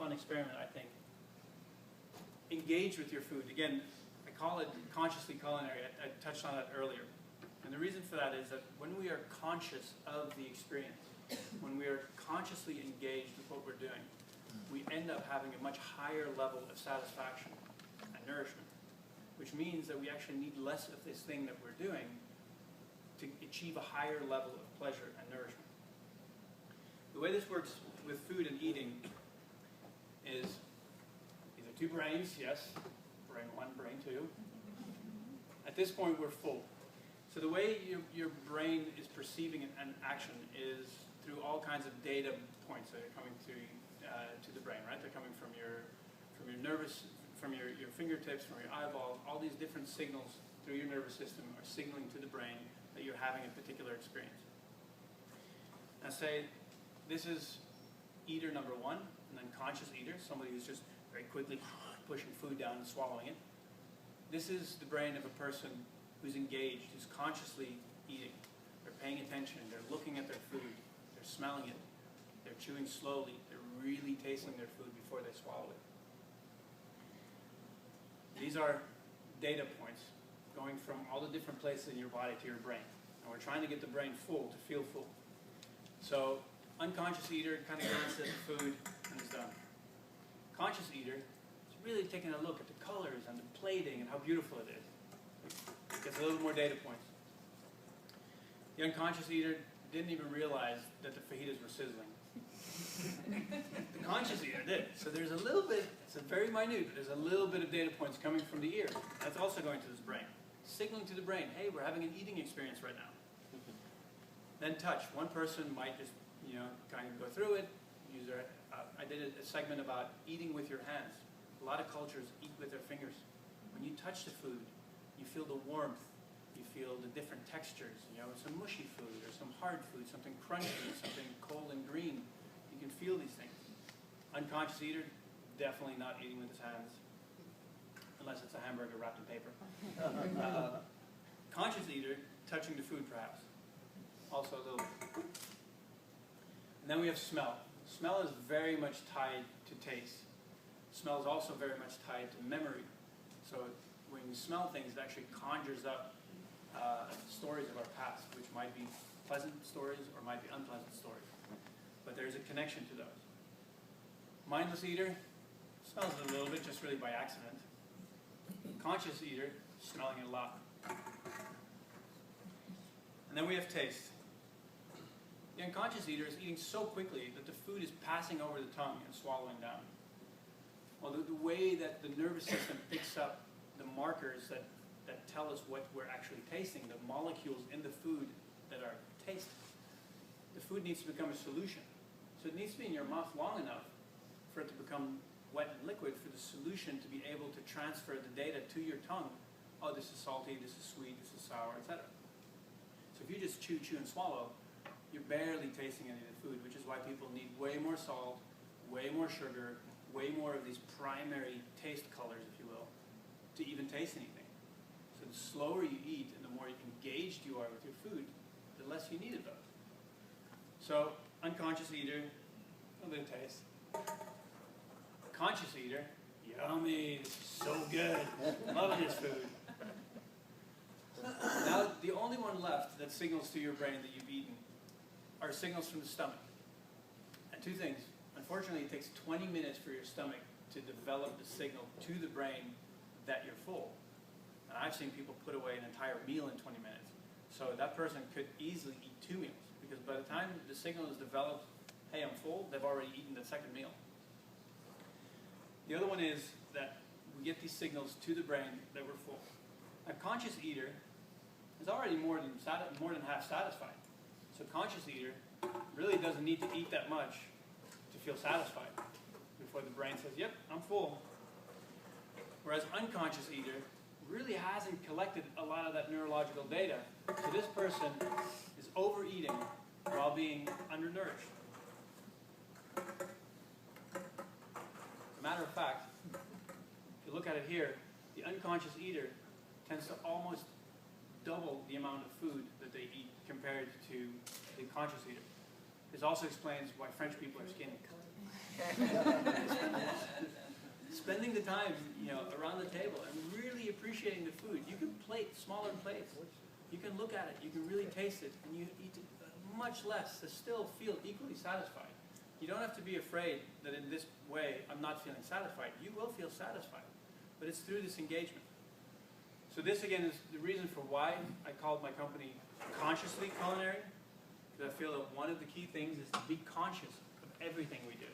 fun experiment, I think. Engage with your food. Again, I call it consciously culinary. I touched on that earlier. And the reason for that is that when we are conscious of the experience, when we are consciously engaged with what we're doing, we end up having a much higher level of satisfaction and nourishment, which means that we actually need less of this thing that we're doing to achieve a higher level of pleasure and nourishment. The way this works with food and eating is these are two brains, yes, brain one, brain two. At this point, we're full. So the way your brain is perceiving an action is through all kinds of data points that are coming to the brain, right? They're coming from your fingertips, from your eyeballs. All these different signals through your nervous system are signaling to the brain that you're having a particular experience. Now say this is eater number one, an unconscious eater, somebody who's just very quickly pushing food down and swallowing it. This is the brain of a person who's engaged, who's consciously eating. They're paying attention, they're looking at their food, they're smelling it, they're chewing slowly, they're really tasting their food before they swallow it. These are data points going from all the different places in your body to your brain. And we're trying to get the brain full, to feel full. So, unconscious eater kind of glances at the food and is done. Conscious eater is really taking a look at the colors and the plating and how beautiful it is. Gets a little more data points. The unconscious eater didn't even realize that the fajitas were sizzling. The conscious eater did. So there's a little bit, it's a very minute, but there's a little bit of data points coming from the ear. That's also going to this brain. Signaling to the brain, hey, we're having an eating experience right now. Then touch. One person might just, kind of go through it. I did a segment about eating with your hands. A lot of cultures eat with their fingers. When you touch the food, you feel the warmth. You feel the different textures. Some mushy food or some hard food, something crunchy, something cold and green. You can feel these things. Unconscious eater, definitely not eating with his hands, unless it's a hamburger wrapped in paper. Conscious eater, touching the food perhaps. Also a little bit. And then we have smell. Smell is very much tied to taste. Smell is also very much tied to memory. So when we smell things, it actually conjures up stories of our past, which might be pleasant stories or might be unpleasant stories. But there's a connection to those. Mindless eater smells it a little bit, just really by accident. Conscious eater, smelling it a lot. And then we have taste. The unconscious eater is eating so quickly that the food is passing over the tongue and swallowing down. Well, the way that the nervous system picks up the markers that tell us what we're actually tasting, the molecules in the food that are tasted, the food needs to become a solution. So it needs to be in your mouth long enough for it to become wet and liquid, for the solution to be able to transfer the data to your tongue. Oh, this is salty, this is sweet, this is sour, etc. So if you just chew, and swallow, you're barely tasting any of the food, which is why people need way more salt, way more sugar, way more of these primary taste colors, if you will, to even taste anything. So the slower you eat and the more engaged you are with your food, the less you need of those. So, unconscious eater, a little bit of taste. Conscious eater, yummy, this is so good, loving this food. Now, the only one left that signals to your brain that you've eaten are signals from the stomach. And two things. Unfortunately, it takes 20 minutes for your stomach to develop the signal to the brain that you're full. And I've seen people put away an entire meal in 20 minutes. So that person could easily eat 2 meals, because by the time the signal is developed, hey, I'm full, they've already eaten the second meal. The other one is that we get these signals to the brain that we're full. A conscious eater is already more than half satisfied. So conscious eater really doesn't need to eat that much to feel satisfied before the brain says, yep, I'm full. Whereas unconscious eater really hasn't collected a lot of that neurological data. So this person is overeating while being undernourished. As a matter of fact, if you look at it here, the unconscious eater tends to almost double the amount of food that they eat compared to the conscious eater. This also explains why French people are skinny. They spend spending the time, around the table and really appreciating the food. You can plate smaller plates. You can look at it. You can really taste it, and you eat much less to still feel equally satisfied. You don't have to be afraid that in this way I'm not feeling satisfied. You will feel satisfied, but it's through this engagement. So this again is the reason for why I called my company Consciously Culinary, because I feel that one of the key things is to be conscious of everything we do.